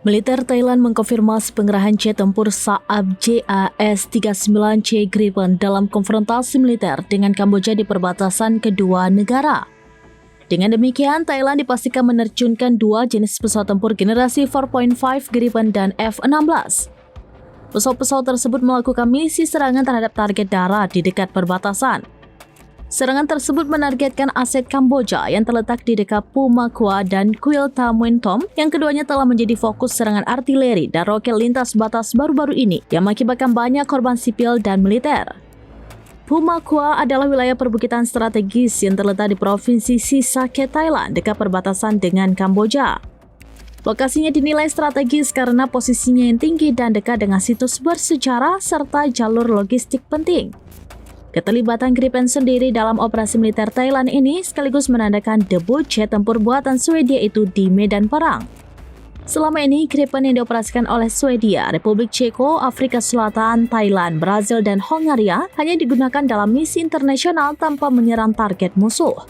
Militer Thailand mengkonfirmasi pengerahan jet tempur Saab JAS-39C Gripen dalam konfrontasi militer dengan Kamboja di perbatasan kedua negara. Dengan demikian, Thailand dipastikan menerjunkan dua jenis pesawat tempur generasi 4.5 Gripen dan F-16. Pesawat-pesawat tersebut melakukan misi serangan terhadap target darat di dekat perbatasan. Serangan tersebut menargetkan aset Kamboja yang terletak di dekat Pumakua dan Kuil Tamuin Tom, yang keduanya telah menjadi fokus serangan artileri dan roket lintas batas baru-baru ini yang mengakibatkan banyak korban sipil dan militer. Pumakua adalah wilayah perbukitan strategis yang terletak di Provinsi Sisake, Thailand, dekat perbatasan dengan Kamboja. Lokasinya dinilai strategis karena posisinya yang tinggi dan dekat dengan situs bersejarah serta jalur logistik penting. Keterlibatan Gripen sendiri dalam operasi militer Thailand ini sekaligus menandakan debut jet tempur buatan Swedia itu di medan perang. Selama ini, Gripen yang dioperasikan oleh Swedia, Republik Ceko, Afrika Selatan, Thailand, Brazil, dan Hongaria hanya digunakan dalam misi internasional tanpa menyerang target musuh.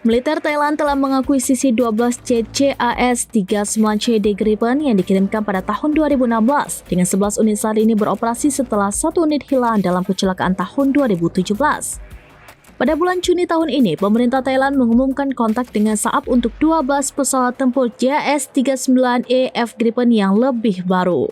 Militer Thailand telah mengakuisisi 12 jet JAS-39CD Gripen yang dikirimkan pada tahun 2016, dengan 11 unit saat ini beroperasi setelah satu unit hilang dalam kecelakaan tahun 2017. Pada bulan Juni tahun ini, pemerintah Thailand mengumumkan kontak dengan Saab untuk 12 pesawat tempur JAS-39EF Gripen yang lebih baru.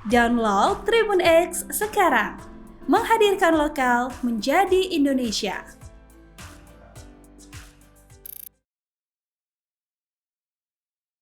Download Tribun X sekarang, menghadirkan lokal menjadi Indonesia.